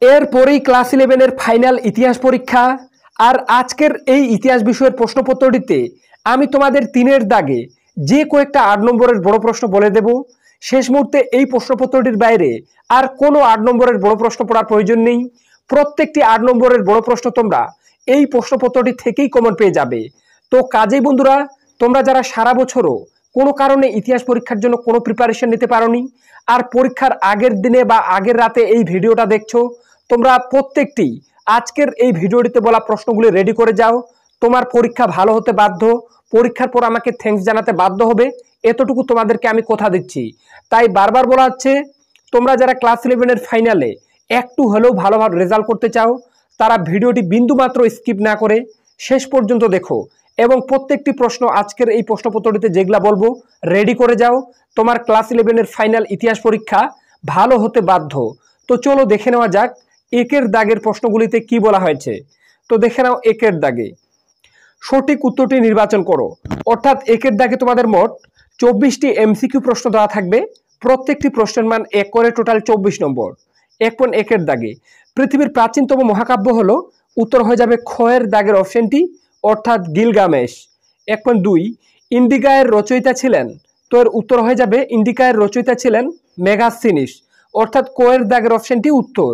এরপরেই class 11-এর final ইতিহাস পরীক্ষা। আর আজকের এই ইতিহাস বিষয়ের প্রশ্নপত্রটিতে আমি তোমাদের 3-এর দাগে যে কয়েকটা 8 নম্বরের বড় প্রশ্ন বলে দেব। শেষ মুহূর্তে এই প্রশ্নপত্রটির বাইরে আর কোনো 8 নম্বরের বড় প্রশ্ন পড়ার প্রয়োজন নেই। প্রত্যেকটি 8 নম্বরের বড় প্রশ্ন তোমরা এই প্রশ্নপত্রটি থেকেই কমন পেয়ে যাবে। তো কাজেই বন্ধুরা, তোমরা যারা সারা বছরও কোনো কারণে ইতিহাস পরীক্ষার জন্য কোনো প্রিপারেশন নিতে পারোনি, আর পরীক্ষার আগের দিনে বা আগের রাতে এই ভিডিওটা দেখছো, তোমরা প্রত্যেকটি আজকের এই ভিডিওটিতে বলা প্রশ্নগুলি রেডি করে যাও। তোমার পরীক্ষা ভালো হতে বাধ্য, পরীক্ষার পর আমাকে থ্যাঙ্কস জানাতে বাধ্য হবে, এতটুকু তোমাদেরকে আমি কথা দিচ্ছি। তাই বারবার বলা হচ্ছে, তোমরা যারা ক্লাস 11-এর ফাইনালে একটু হলেও ভালোভাবে রেজাল্ট করতে চাও, তারা ভিডিওটি বিন্দুমাত্র স্কিপ না করে শেষ পর্যন্ত দেখো এবং প্রত্যেকটি প্রশ্ন আজকের এই প্রশ্নপত্রটিতে যেগুলা বলবো রেডি করে যাও। তোমার ক্লাস 11-এর ফাইনাল ইতিহাস পরীক্ষা ভালো হতে বাধ্য। তো চলো দেখে নেওয়া যাক একের দাগের প্রশ্নগুলিতে কি বলা হয়েছে। তো দেখে নাও একের দাগে সঠিক উত্তরটি নির্বাচন করো। অর্থাৎ একের দাগে তোমাদের মোট 24টি এমসিকিউ প্রশ্ন দেওয়া থাকবে, প্রত্যেকটি প্রশ্নের মান 1 করে, টোটাল 24 নম্বর। 1.1-এর দাগে পৃথিবীর প্রাচীনতম মহাকাব্য হলো, উত্তর হয়ে যাবে খয়ের দাগের অপশনটি অর্থাৎ গিলগামেশ। 1.2 ইন্ডিকায়ের রচয়িতা ছিলেন, তো এর উত্তর হয়ে যাবে ইন্ডিকায়ের রচয়িতা ছিলেন মেগাসিনিস অর্থাৎ কোয়ের দাগের অপশনটি উত্তর।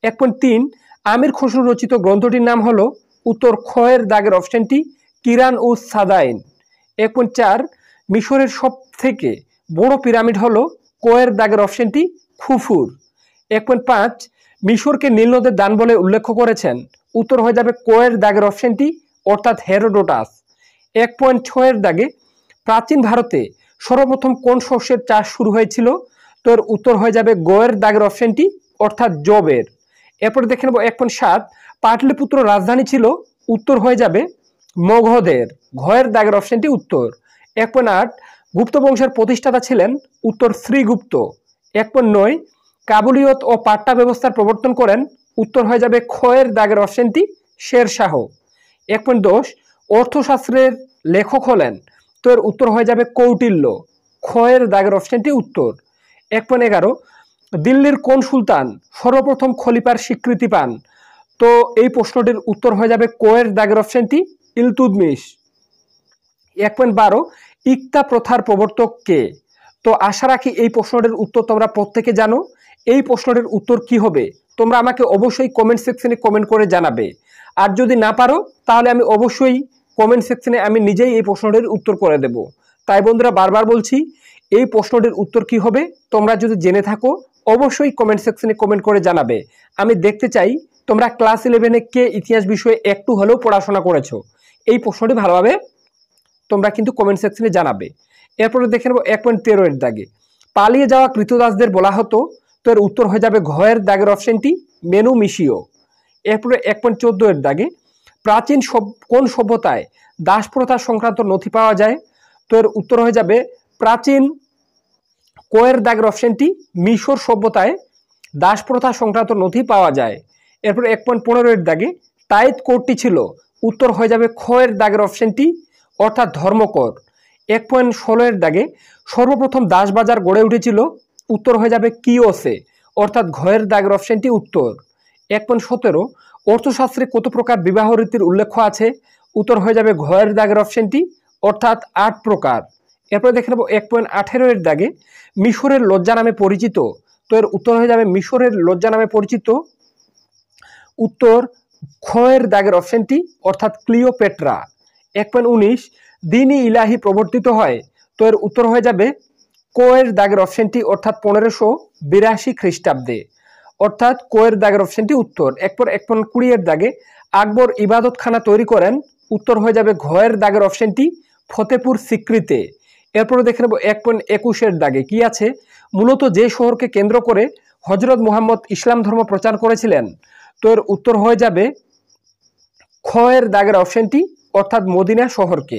1.3 আমির খসরু রচিত গ্রন্থটির নাম হলো, উত্তর খয়ের দাগের অপশনটি কিরান ও সাদাইন। 1.4 মিশরের সব থেকে বড় পিরামিড হলো, কোয়ের দাগের অপশনটি খুফুর। 1.5 মিশরকে নীল নদের দান বলে উল্লেখ করেছেন, উত্তর হয়ে যাবে কোয়ের দাগের অপশনটি অর্থাৎ হেরোডোটাস। 1.6-এর দাগে প্রাচীন ভারতে সর্বপ্রথম কোন শস্যের চাষ শুরু হয়েছিল, তো এর উত্তর হয়ে যাবে গোয়ের দাগের অপশনটি অর্থাৎ জবের। এরপরে দেখে নেব 1.7 পাটলিপুত্র রাজধানী ছিল, উত্তর হয়ে যাবে মগধের, ঘয়ের দাগের অপশনটি উত্তর। 1.8 গুপ্ত বংশের প্রতিষ্ঠাতা ছিলেন, উত্তর শ্রীগুপ্ত। 1.9 কাবুলিয়ত ও পাট্টা ব্যবস্থার প্রবর্তন করেন, উত্তর হয়ে যাবে খয়ের দাগের অপশনটি শেরশাহ। 1.10 অর্থশাস্ত্রের লেখক হলেন, তো এর উত্তর হয়ে যাবে কৌটিল্য, খয়ের দাগের অপশনটি উত্তর। 1.11 দিল্লির কোন সুলতান সর্বপ্রথম খলিফার স্বীকৃতি পান, তো এই প্রশ্নটির উত্তর হয়ে যাবে কোয়ের দাগের অপশনটি ইলতুৎমিশ। 1.12 ইকতা প্রথার প্রবর্তক কে, তো আশা রাখি এই প্রশ্নটির উত্তর তোমরা প্রত্যেকে জানো। এই প্রশ্নটির উত্তর কি হবে তোমরা আমাকে অবশ্যই কমেন্ট সেকশনে কমেন্ট করে জানাবে, আর যদি না পারো তাহলে আমি অবশ্যই কমেন্ট সেকশনে আমি নিজেই এই প্রশ্নটির উত্তর করে দেব। তাই বন্ধুরা বারবার বলছি, এই প্রশ্নটির উত্তর কি হবে তোমরা যদি জেনে থাকো অবশ্যই কমেন্ট সেকশনে কমেন্ট করে জানাবে। আমি দেখতে চাই তোমরা ক্লাস 11-এ কে ইতিহাস বিষয়ে একটু হলেও পড়াশোনা করেছো, এই প্রশ্নটি ভালোভাবে তোমরা কিন্তু কমেন্ট সেকশনে জানাবে। এরপরে দেখে নেব 1.13-এর দাগে পালিয়ে যাওয়া কৃতদাসদের বলা হতো, তো এর উত্তর হয়ে যাবে ঘয়ের দাগের অপশনটি মেনুমিশীয়। এরপরে 1.14-এর দাগে প্রাচীন কোন সভ্যতায় দাস প্রথা সংক্রান্ত নথি পাওয়া যায়, তো এর উত্তর হয়ে যাবে প্রাচীন কোয়ের দাগের অপশনটি মিশর সভ্যতায় দাস প্রথা সংক্রান্ত নথি পাওয়া যায়। এরপর 1.15-এর দাগে তাইত কোডটি ছিল, উত্তর হয়ে যাবে খয়ের দাগের অপশনটি অর্থাৎ ধর্মকর। 1.16-এর দাগে সর্বপ্রথম দাস বাজার গড়ে উঠেছিল, উত্তর হয়ে যাবে কিওসে অর্থাৎ ঘয়ের দাগের অপশনটি উত্তর। 1.17 অর্থশাস্ত্রে কত প্রকার বিবাহ রীতির উল্লেখ আছে, উত্তর হয়ে যাবে ঘয়ের দাগের অপশনটি অর্থাৎ 8 প্রকার। এরপরে দেখে নেব 1.18-এর দাগে মিশরের লজ্জা নামে পরিচিত, তো এর উত্তর হয়ে যাবে মিশরের লজ্জা নামে পরিচিত, উত্তর খয়ের দাগের অপশনটি অর্থাৎ ক্লিওপেট্রা। 1.19 দিন-ই ইলাহি প্রবর্তিত হয়, তো এর উত্তর হয়ে যাবে কোয়ের দাগের অপশনটি অর্থাৎ 1582 খ্রিস্টাব্দে, অর্থাৎ কোয়ের দাগের অপশনটি উত্তর। 1.20-এর দাগে আকবর ইবাদতখানা তৈরি করেন, উত্তর হয়ে যাবে ঘয়ের দাগের অপশনটি ফতেপুর সিক্রিতে। এরপরে দেখে নেব 1.21-এর দাগে কি আছে, মূলত যে শহরকে কেন্দ্র করে হজরত মুহাম্মদ ইসলাম ধর্ম প্রচার করেছিলেন, তো এর উত্তর হয়ে যাবে খয়ের দাগের অপশনটি অর্থাৎ মদিনা শহরকে।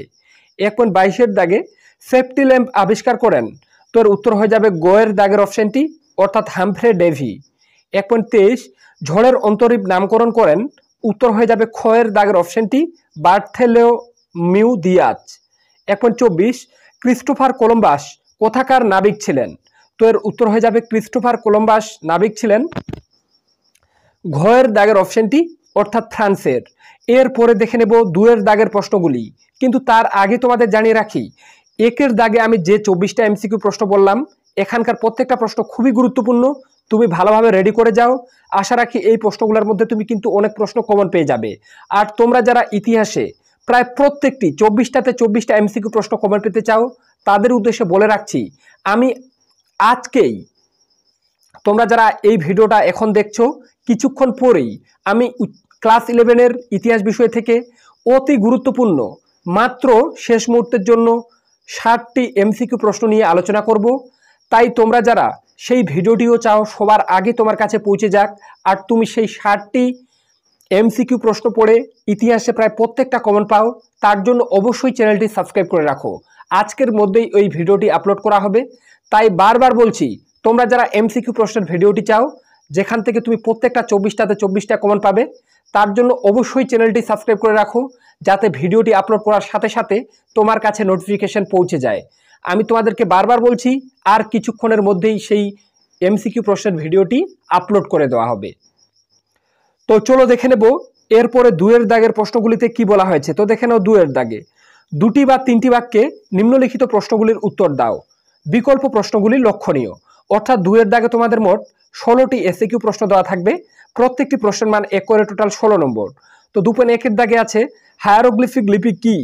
1.22-এর দাগে সেফটি ল্যাম্প আবিষ্কার করেন, তো এর উত্তর হয়ে যাবে গোয়ের দাগের অপশনটি অর্থাৎ হামফ্রে ডেভি। 1.23 ঝড়ের অন্তরীপ নামকরণ করেন, উত্তর হয়ে যাবে খয়ের দাগের অপশনটি বার্থেলোমিউ দিয়াজ। 1.24 ক্রিস্টোফার কলম্বাস কোথাকার নাবিক ছিলেন, তো এর উত্তর হয়ে যাবে ক্রিস্টোফার কলম্বাস নাবিক ছিলেন ঘয়ের দাগের অপশনটি অর্থাৎ ফ্রান্সের। এরপরে দেখে নেব 2-এর দাগের প্রশ্নগুলি, কিন্তু তার আগে তোমাদের জানিয়ে রাখি 1-এর দাগে আমি যে 24টা এমসিকিউ প্রশ্ন বললাম এখানকার প্রত্যেকটা প্রশ্ন খুবই গুরুত্বপূর্ণ, তুমি ভালোভাবে রেডি করে যাও। আশা রাখি এই প্রশ্নগুলোর মধ্যে তুমি কিন্তু অনেক প্রশ্ন কমন পেয়ে যাবে। আর তোমরা যারা ইতিহাসে প্রায় প্রত্যেকটি 24টাতে 24টা এমসিকিউ প্রশ্ন কমন পেতে চাও তাদের উদ্দেশ্যে বলে রাখছি, আমি আজকেই, তোমরা যারা এই ভিডিওটা এখন দেখছো কিছুক্ষণ পরেই আমি ক্লাস 11-এর ইতিহাস বিষয় থেকে অতি গুরুত্বপূর্ণ মাত্র শেষ মুহূর্তের জন্য 60টি এমসিকিউ প্রশ্ন নিয়ে আলোচনা করব। তাই তোমরা যারা সেই ভিডিওটিও চাও সবার আগে তোমার কাছে পৌঁছে যাক আর তুমি সেই 60টি এমসিকিউ প্রশ্ন পড়ে ইতিহাসে প্রায় প্রত্যেকটা কমন পাও, তার জন্য অবশ্যই চ্যানেলটি সাবস্ক্রাইব করে রাখো। আজকের মধ্যেই ওই ভিডিওটি আপলোড করা হবে। তাই বারবার বলছি, তোমরা যারা এমসিকিউ প্রশ্নের ভিডিওটি চাও যেখান থেকে তুমি প্রত্যেকটা 24টাতে 24টা কমন পাবে, তার জন্য অবশ্যই চ্যানেলটি সাবস্ক্রাইব করে রাখো যাতে ভিডিওটি আপলোড করার সাথে সাথে তোমার কাছে নোটিফিকেশন পৌঁছে যায়। আমি তোমাদেরকে বারবার বলছি আর কিছুক্ষণের মধ্যেই সেই এমসিকিউ প্রশ্নের ভিডিওটি আপলোড করে দেওয়া হবে। তো চলো দেখে নেব এরপরে 2-এর দাগের প্রশ্নগুলিতে কি বলা হয়েছে। তো দেখে নাও 2-এর দাগে 2টি বা 3টি বাক্যে নিম্নলিখিত প্রশ্নগুলির উত্তর দাও, বিকল্প প্রশ্নগুলি লক্ষণীয়। অর্থাৎ 2-এর দাগে তোমাদের মোট 16টি এসএকিউ প্রশ্ন দেওয়া থাকবে, প্রত্যেকটি প্রশ্নের মান 1 করে টোটাল 16 নম্বর। তো 2.1-এর দাগে আছে হায়ারোগ্লিফিক লিপি কি।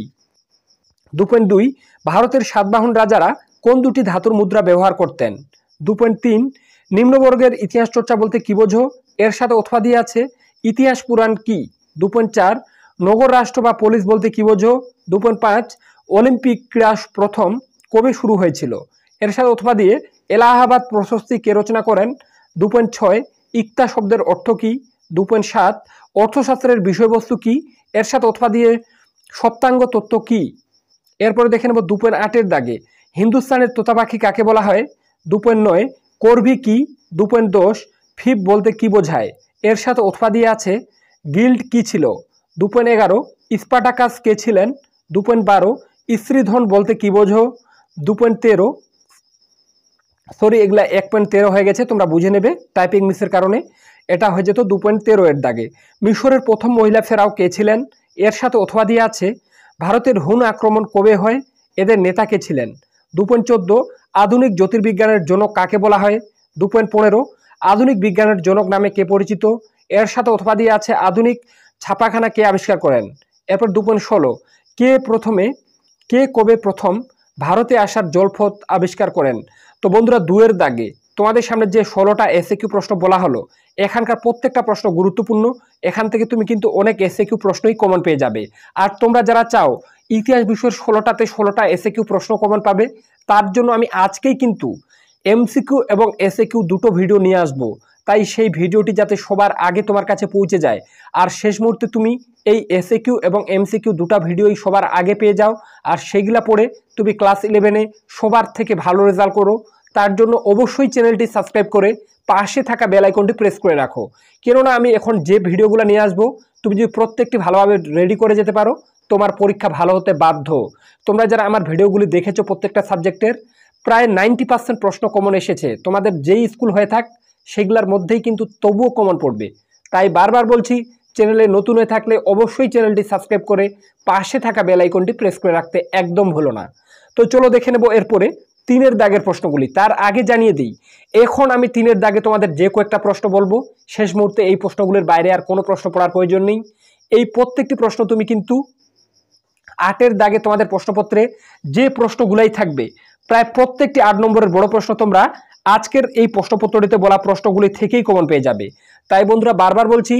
2.2 ভারতের সাতবাহন রাজারা কোন দুটি ধাতুর মুদ্রা ব্যবহার করতেন। 2.3 নিম্নবর্গের ইতিহাস চর্চা বলতে কি বোঝো, এর সাথে অথবা দিয়ে আছে ইতিহাস পুরাণ কি। 2.4 নগর রাষ্ট্র বা পুলিশ বলতে কি বোঝো। 2.5 অলিম্পিক ক্রীড়া প্রথম কবে শুরু হয়েছিল, এর সাথে অথবা দিয়ে এলাহাবাদ প্রশস্তি কে রচনা করেন। 2.6 ইক্তা শব্দের অর্থ কি। 2.7 অর্থশাস্ত্রের বিষয়বস্তু কি, এর সাথে অথবা দিয়ে সপ্তাঙ্গ তত্ত্ব কি। এরপরে দেখে নেব 2.8-এর দাগে হিন্দুস্তানের তোতা পাখি কাকে বলা হয়। 2.9 করভি কি। 2.10 ফিপ বলতে কি বোঝায়, এর সাথে অথবা দিয়ে আছে গিল্ড কি ছিল। 2.11 স্পার্টাকাস কে ছিলেন। 2.12 স্ত্রীধন বলতে কি বোঝো। 2.13 সরি এগুলা 1.13 হয়ে গেছে, তোমরা বুঝে নেবে টাইপিং মিসের কারণে, এটা হয়ে যেত 2.13-এর দাগে মিশরের প্রথম মহিলা ফেরাও কে ছিলেন, এর সাথে অথবা দিয়ে আছে ভারতের হুন আক্রমণ কবে হয়, এদের নেতা কে ছিলেন। 2.14 আধুনিক জ্যোতির্বিজ্ঞানের জনক কাকে বলা হয়। 2.15 আধুনিক বিজ্ঞানের জনক নামে কে পরিচিত, এর সাথে অথবা দিয়ে আছে আধুনিক ছাপাখানা কে আবিষ্কার করেন। এরপর 2.16 কে কবে প্রথম ভারতে আসার জলপথ আবিষ্কার করেন। তো বন্ধুরা 2-এর দাগে তোমাদের সামনে যে 16টা এসএকিউ প্রশ্ন বলা হলো এখানকার প্রত্যেকটা প্রশ্ন গুরুত্বপূর্ণ, এখান থেকে তুমি কিন্তু অনেক এসএকিউ প্রশ্নই কমন পেয়ে যাবে। আর তোমরা যারা চাও ইতিহাস বিষয়ের 16টাতে 16টা এসএকিউ প্রশ্ন কমন পাবে, তার জন্য আমি আজকেই কিন্তু এমসিকিউ এবং এসএকিউ দুটো ভিডিও নিয়ে আসবো। তাই সেই ভিডিওটি যাতে সবার আগে তোমার কাছে পৌঁছে যায় আর শেষ মুহূর্তে তুমি এই এসএকিউ এবং এমসিকিউ দুটো ভিডিওই সবার আগে পেয়ে যাও আর সেইগুলা পড়ে তুমি ক্লাস 11-এ সবার থেকে ভালো রেজাল্ট করো, তার জন্য অবশ্যই চ্যানেলটি সাবস্ক্রাইব করে পাশে থাকা বেল আইকনটি প্রেস করে রাখো। কেননা আমি এখন যে ভিডিওগুলো নিয়ে আসবো তুমি যদি প্রত্যেকটি ভালোভাবে রেডি করে যেতে পারো তোমার পরীক্ষা ভালো হতে বাধ্য। তোমরা যারা আমার ভিডিওগুলি দেখেছো প্রত্যেকটা সাবজেক্টের প্রায় 90% প্রশ্ন কমন এসেছে, তোমাদের যেই স্কুল হয়ে থাক সেগুলোর মধ্যেই কিন্তু তবুও কমন পড়বে। তাই বারবার বলছি চ্যানেলে নতুন হয়ে থাকলে অবশ্যই চ্যানেলটি সাবস্ক্রাইব করে পাশে থাকা বেল আইকনটি প্রেস করে রাখতে একদম ভুলো না। তো চলো দেখে নেব এরপরে 3-এর দাগের প্রশ্নগুলি। তার আগে জানিয়ে দিই এখন আমি 3-এর দাগে তোমাদের যে কয়েকটা প্রশ্ন বলবো শেষ মুহূর্তে এই প্রশ্নগুলির বাইরে আর কোনো প্রশ্ন পড়ার প্রয়োজন নেই। এই প্রত্যেকটি প্রশ্ন তুমি কিন্তু 8-এর দাগে তোমাদের প্রশ্নপত্রে যে প্রশ্নগুলাই থাকবে প্রায় প্রত্যেকটি 8 নম্বরের বড় প্রশ্ন তোমরা আজকের এই প্রশ্নপত্রটিতে বলা প্রশ্নগুলি থেকেই কমন পেয়ে যাবে। তাই বন্ধুরা বারবার বলছি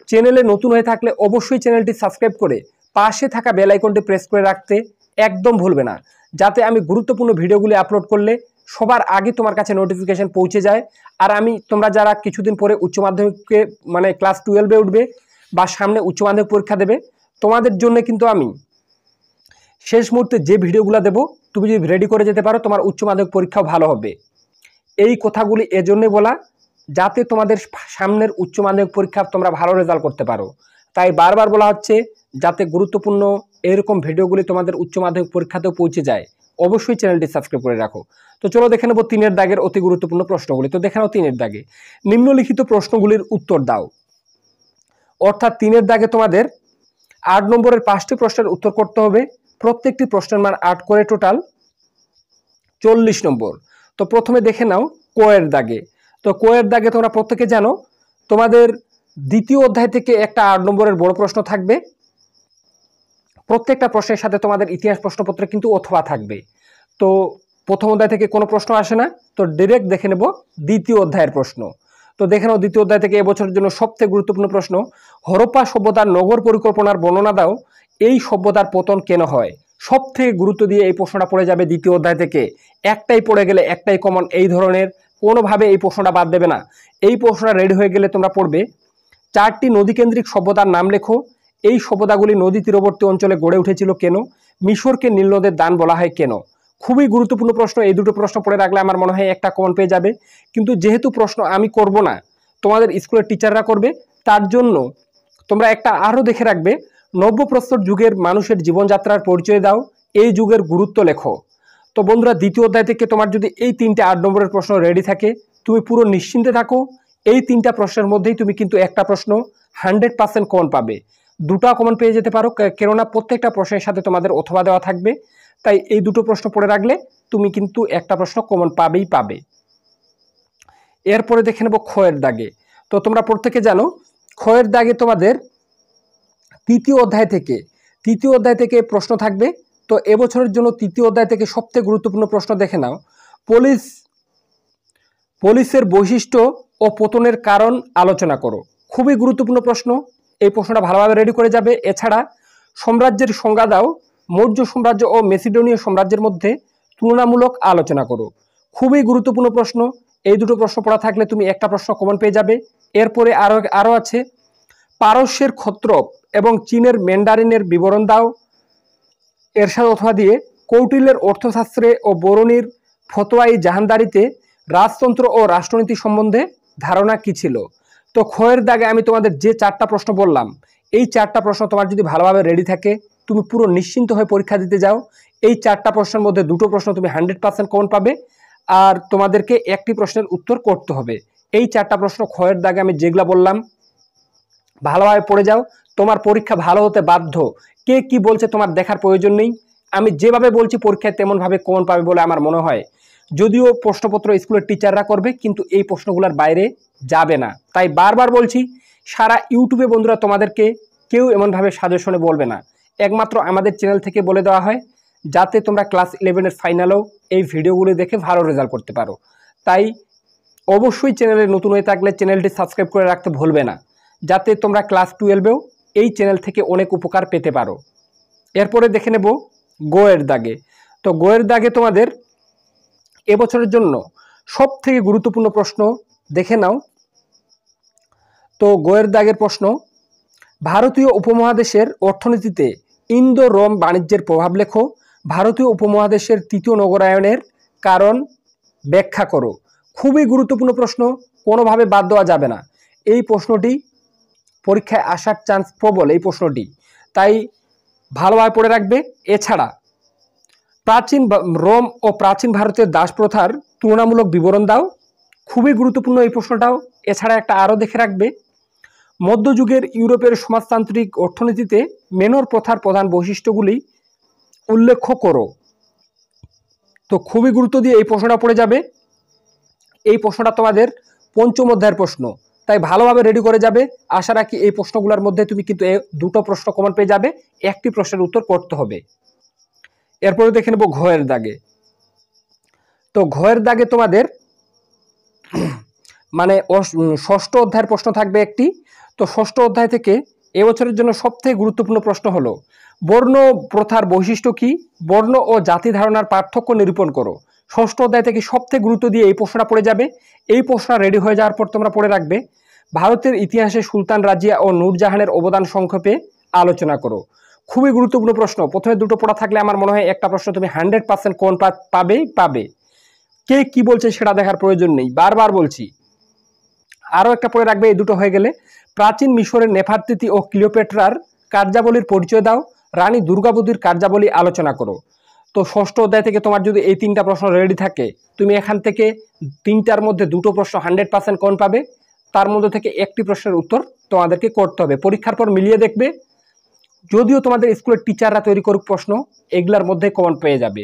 চ্যানেলে নতুন হয়ে থাকলে অবশ্যই চ্যানেলটি সাবস্ক্রাইব করে পাশে থাকা বেল আইকনটি প্রেস করে রাখতে একদম ভুলবে না, যাতে আমি গুরুত্বপূর্ণ ভিডিওগুলি আপলোড করলে সবার আগে তোমার কাছে নোটিফিকেশন পৌঁছে যায়। আর আমি তোমরা যারা কিছুদিন পরে উচ্চ মাধ্যমিকে মানে ক্লাস 12-এ উঠবে বা সামনে উচ্চ মাধ্যমিক পরীক্ষা দেবে তোমাদের জন্য কিন্তু আমি শেষ মুহূর্তে যে ভিডিওগুলো দেবো তুমি যদি রেডি করে যেতে পারো তোমার উচ্চ মাধ্যমিক পরীক্ষাও ভালো হবে। এই কথাগুলি এজন্যই বলা যাতে তোমাদের সামনের উচ্চ মাধ্যমিক পরীক্ষা তোমরা ভালো রেজাল্ট করতে পারো। তাই বারবার বলা হচ্ছে যাতে গুরুত্বপূর্ণ এরকম ভিডিওগুলি তোমাদের উচ্চ মাধ্যমিক পরীক্ষাতেও পৌঁছে যায় অবশ্যই চ্যানেলটি সাবস্ক্রাইব করে রাখো। তো চলো দেখে নেব 3-এর দাগের অতি গুরুত্বপূর্ণ প্রশ্নগুলি। তো দেখে নাও 3-এর দাগে নিম্নলিখিত প্রশ্নগুলির উত্তর দাও। অর্থাৎ 3-এর দাগে তোমাদের 8 নম্বরের 5টি প্রশ্নের উত্তর করতে হবে। প্রত্যেকটি প্রশ্নের মান 8 করে, টোটাল 40 নম্বর। তো প্রথমে দেখে নাও ক-এর দাগে। তো ক-এর দাগে তোমরা প্রত্যেকে জানো তোমাদের দ্বিতীয় অধ্যায় থেকে একটা 8 নম্বরের বড় প্রশ্ন থাকবে। প্রত্যেকটা প্রশ্নের সাথে তোমাদের ইতিহাস প্রশ্নপত্রে কিন্তু অথবা থাকবে। তো প্রথম অধ্যায় থেকে কোনো প্রশ্ন আসে না, তো ডিরেক্ট দেখে নেব দ্বিতীয় অধ্যায়ের প্রশ্ন। তো দেখে নাও দ্বিতীয় অধ্যায় থেকে এবছরের জন্য সবথেকে গুরুত্বপূর্ণ প্রশ্ন, হরপ্পা সভ্যতার নগর পরিকল্পনার বর্ণনা দাও, এই সভ্যতার পতন কেন হয়। সব থেকে গুরুত্ব দিয়ে এই প্রশ্নটা পড়ে যাবে দ্বিতীয় অধ্যায় থেকে। একটাই পড়ে গেলে একটাই কমন, এই ধরনের কোনোভাবে এই প্রশ্নটা বাদ দেবে না। এই প্রশ্নটা রেডি হয়ে গেলে তোমরা পড়বে 4টি নদীকেন্দ্রিক সভ্যতার নাম লেখো, এই সভ্যতাগুলি নদী তীরবর্তী অঞ্চলে গড়ে উঠেছিল কেন, মিশরকে নীল নদের দান বলা হয় কেন। খুবই গুরুত্বপূর্ণ প্রশ্ন, এই দুটো প্রশ্ন পড়ে রাখলে আমার মনে হয় একটা কমন পেয়ে যাবে। কিন্তু যেহেতু প্রশ্ন আমি করব না, তোমাদের স্কুলের টিচাররা করবে, তার জন্য তোমরা একটা আরও দেখে রাখবে, নব্যপ্রস্তর যুগের মানুষের জীবনযাত্রার পরিচয় দাও, এই যুগের গুরুত্ব লেখো। তো বন্ধুরা, দ্বিতীয় অধ্যায় থেকে তোমার যদি এই 3টে 8 নম্বরের প্রশ্ন রেডি থাকে, তুমি পুরো নিশ্চিন্তে থাকো। এই 3টা প্রশ্নের মধ্যেই তুমি কিন্তু একটা প্রশ্ন 100% কমন পাবে, 2টা কমন পেয়ে যেতে পারো, কেননা প্রত্যেকটা প্রশ্নের সাথে তোমাদের অথবা দেওয়া থাকবে। তাই এই দুটো প্রশ্ন পড়ে রাখলে তুমি কিন্তু একটা প্রশ্ন কমন পাবেই পাবে। এরপরে দেখে নেব খ-এর দাগে। তো তোমরা প্রত্যেকে জানো খ-এর দাগে তোমাদের তৃতীয় অধ্যায় থেকে প্রশ্ন থাকবে। তো এবছরের জন্য তৃতীয় অধ্যায় থেকে সবথেকে গুরুত্বপূর্ণ প্রশ্ন দেখে নাও, পুলিশের বৈশিষ্ট্য ও পতনের কারণ আলোচনা করো। খুবই গুরুত্বপূর্ণ প্রশ্ন, এই প্রশ্নটা ভালোভাবে রেডি করে যাবে। এছাড়া সাম্রাজ্যের সংজ্ঞা দাও, মৌর্য সাম্রাজ্য ও মেসিডোনীয় সাম্রাজ্যের মধ্যে তুলনামূলক আলোচনা করো। খুবই গুরুত্বপূর্ণ প্রশ্ন, এই দুটো প্রশ্ন পড়া থাকলে তুমি একটা প্রশ্ন কমন পেয়ে যাবে। এরপরে আরও আছে, পারস্যের ক্ষত্রপ এবং চীনের ম্যান্ডারিনের বিবরণ দাও, এর সাথে অথবা দিয়ে কৌটিল্যের অর্থশাস্ত্রে ও বরুণীর ফতোয়াই জাহানদারিতে রাজতন্ত্র ও রাষ্ট্রনীতি সম্বন্ধে ধারণা কি ছিল। তো খ-এর দাগে আমি তোমাদের যে 4টা প্রশ্ন বললাম, এই 4টা প্রশ্ন তোমার যদি ভালোভাবে রেডি থাকে, তুমি পুরো নিশ্চিন্ত হয়ে পরীক্ষা দিতে যাও। এই 4টা প্রশ্নের মধ্যে 2টো প্রশ্ন তুমি 100% কমন পাবে, আর তোমাদেরকে একটি প্রশ্নের উত্তর করতে হবে। এই 4টা প্রশ্ন খ-এর দাগে আমি যেগুলা বললাম ভালোভাবে পড়ে যাও, তোমার পরীক্ষা ভালো হতে বাধ্য। কে কি বলছে তোমার দেখার প্রয়োজন নেই, আমি যেভাবে বলছি পরীক্ষায় তেমনভাবে কমন পাবে বলে আমার মনে হয়। যদিও প্রশ্নপত্র স্কুলের টিচাররা করবে, কিন্তু এই প্রশ্নগুলোর বাইরে যাবে না। তাই বারবার বলছি, সারা ইউটিউবে বন্ধুরা তোমাদেরকে কেউ এমনভাবে সাজেশনে বলবে না, একমাত্র আমাদের চ্যানেল থেকে বলে দেওয়া হয়, যাতে তোমরা ক্লাস 11-এর ফাইনালেও এই ভিডিওগুলো দেখে ভালো রেজাল্ট করতে পারো। তাই অবশ্যই চ্যানেলে নতুন হয়ে থাকলে চ্যানেলটি সাবস্ক্রাইব করে রাখতে ভুলবে না, যাতে তোমরা ক্লাস 12-এও এই চ্যানেল থেকে অনেক উপকার পেতে পারো। এরপরে দেখে নেব গ-এর দাগে। তো গ-এর দাগে তোমাদের এবছরের জন্য সবথেকে গুরুত্বপূর্ণ প্রশ্ন দেখে নাও। তো গ-এর দাগের প্রশ্ন, ভারতীয় উপমহাদেশের অর্থনীতিতে ইন্দো রোম বাণিজ্যের প্রভাব লেখো, ভারতীয় উপমহাদেশের তৃতীয় নগরায়নের কারণ ব্যাখ্যা করো। খুবই গুরুত্বপূর্ণ প্রশ্ন, কোনোভাবে বাদ দেওয়া যাবে না। এই প্রশ্নটি পরীক্ষায় আসার চান্স প্রবল, এই প্রশ্নটি, তাই ভালোভাবে পড়ে রাখবে। এছাড়া প্রাচীন রোম ও প্রাচীন ভারতের দাস প্রথার তুলনামূলক বিবরণ দাও, খুবই গুরুত্বপূর্ণ এই প্রশ্নটাও। এছাড়া একটা আরও দেখে রাখবে, মধ্যযুগের ইউরোপের সমাজতান্ত্রিক অর্থনীতিতে মেনর প্রথার প্রধান বৈশিষ্ট্যগুলি উল্লেখ করো। তো খুবই গুরুত্ব দিয়ে এই প্রশ্নটা পড়ে যাবে। এই প্রশ্নটা তোমাদের 5ম অধ্যায়ের প্রশ্ন, তাই ভালোভাবে রেডি করে যাবে। আশা রাখি এই প্রশ্নগুলোর মধ্যে তুমি কিন্তু 2টো প্রশ্ন কমন পেয়ে যাবে, একটি প্রশ্নের উত্তর করতে হবে। এরপরে দেখে নেব ঘ-এর দাগে। তো ঘ-এর দাগে তোমাদের মানে 6ষ্ঠ অধ্যায়ের প্রশ্ন থাকবে একটি। তো 6ষ্ঠ অধ্যায় থেকে এবছরের জন্য সবথেকে গুরুত্বপূর্ণ প্রশ্ন হলো, বর্ণ প্রথার বৈশিষ্ট্য কি, বর্ণ ও জাতি ধারণার পার্থক্য নিরূপণ করো। 6ষ্ঠ অধ্যায় থেকে সবথেকে গুরুত্ব দিয়ে এই প্রশ্নটা পড়ে যাবে। এই প্রশ্নটা রেডি হয়ে যাওয়ার পর তোমরা পড়ে রাখবে, ভারতের ইতিহাসে সুলতান রাজিয়া ও নূরজাহানের অবদান সংক্ষেপে আলোচনা করো। খুবই গুরুত্বপূর্ণ প্রশ্ন, প্রথমে 2টো পড়া থাকলে আমার মনে হয় একটা প্রশ্ন তুমি 100% কোন পাবে। কে কি বলছে সেটা দেখার প্রয়োজন নেই, বারবার বলছি। আরও একটা পড়ে রাখবে, এই 2টো হয়ে গেলে প্রাচীন মিশরের নেফারতিতি ও ক্লিওপেট্রার কার্যাবলীর পরিচয় দাও, রানী দুর্গাবতীর কার্যাবলী আলোচনা করো। তো 6ষ্ঠ অধ্যায় থেকে তোমার যদি এই 3টা প্রশ্ন রেডি থাকে, তুমি এখান থেকে 3টার মধ্যে 2টো প্রশ্ন 100% কোন পাবে। তার মধ্যে থেকে একটি প্রশ্নের উত্তর তোমাদেরকে করতে হবে। পরীক্ষার পর মিলিয়ে দেখবে, যদিও তোমাদের স্কুলের টিচাররা তৈরি করুক প্রশ্ন, এগুলার মধ্যে কমন পেয়ে যাবে।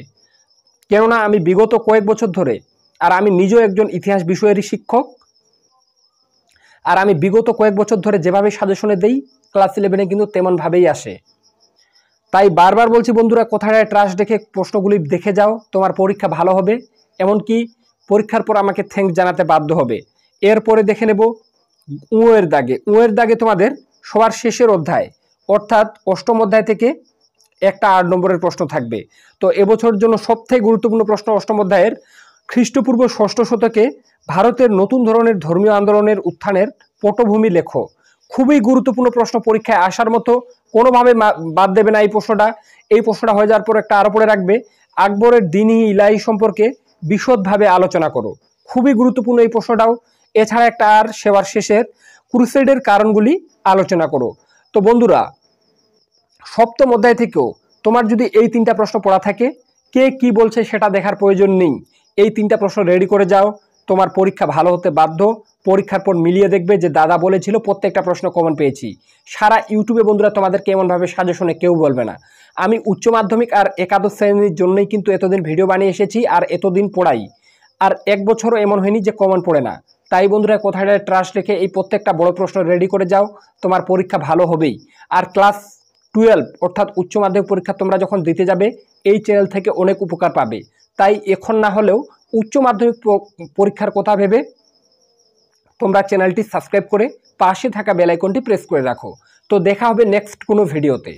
কেননা আমি বিগত কয়েক বছর ধরে, আর আমি নিজেও একজন ইতিহাস বিষয়েরই শিক্ষক, আর আমি বিগত কয়েক বছর ধরে যেভাবে সাজেশনে দেই ক্লাস 11-এ কিন্তু তেমনভাবেই আসে। তাই বারবার বলছি বন্ধুরা, কোথায় ট্রাস্ট দেখে প্রশ্নগুলি দেখে যাও, তোমার পরীক্ষা ভালো হবে। এমনকি পরীক্ষার পর আমাকে থ্যাঙ্কস জানাতে বাধ্য হবে। এরপরে দেখে নেব উঁয়ের দাগে। উঁয়ের দাগে তোমাদের সবার শেষের অধ্যায়, অর্থাৎ অষ্টম অধ্যায় থেকে একটা 8 নম্বরের প্রশ্ন থাকবে। তো এবছর জন্য সবথেকে গুরুত্বপূর্ণ প্রশ্ন অষ্টম অধ্যায়ের, খ্রিস্টপূর্ব 6ষ্ঠ শতকে ভারতের নতুন ধরনের ধর্মীয় আন্দোলনের উত্থানের পটভূমি লেখো। খুবই গুরুত্বপূর্ণ প্রশ্ন, পরীক্ষায় আসার মতো, কোনোভাবে বাদ দেবে না এই প্রশ্নটা। এই প্রশ্নটা হয়ে যাওয়ার পর একটা আরও পড়ে রাখবে, আকবরের দিনী ইলাহি সম্পর্কে বিশদভাবে আলোচনা করো। খুবই গুরুত্বপূর্ণ এই প্রশ্নটাও। এছাড়া একটা আর সেবার শেষের ক্রুসেডের কারণগুলি আলোচনা করো। তো বন্ধুরা, সপ্তম অধ্যায় থেকেও তোমার যদি এই 3টা প্রশ্ন পড়া থাকে, কে কি বলছে সেটা দেখার প্রয়োজন নেই। এই 3টা প্রশ্ন রেডি করে যাও, তোমার পরীক্ষা ভালো হতে বাধ্য। পরীক্ষার পর মিলিয়ে দেখবে যে দাদা বলেছিল প্রত্যেকটা প্রশ্ন কমন পেয়েছি। সারা ইউটিউবে বন্ধুরা তোমাদেরকে এমনভাবে সাজেশনে কেউ বলবে না। আমি উচ্চ মাধ্যমিক আর একাদশ শ্রেণীর জন্যই কিন্তু এতদিন ভিডিও বানিয়ে এসেছি আর এতদিন পড়াই, আর এক বছরও এমন হয়নি যে কমন পড়ে না। তাই বন্ধুরা, কোথায় ট্রাস্ট রেখে এই প্রত্যেকটা বড় প্রশ্ন রেডি করে যাও, তোমার পরীক্ষা ভালো হবেই। আর ক্লাস 12 অর্থাৎ উচ্চ মাধ্যমিক পরীক্ষা তোমরা যখন দিতে যাবে, এই চ্যানেল থেকে অনেক উপকার পাবে। তাই এখন না হলেও উচ্চ মাধ্যমিক পরীক্ষার কথা ভেবে তোমরা চ্যানেলটি সাবস্ক্রাইব করে পাশে থাকা বেল আইকনটি প্রেস করে রাখো। তো দেখা হবে নেক্সট কোনো ভিডিওতে।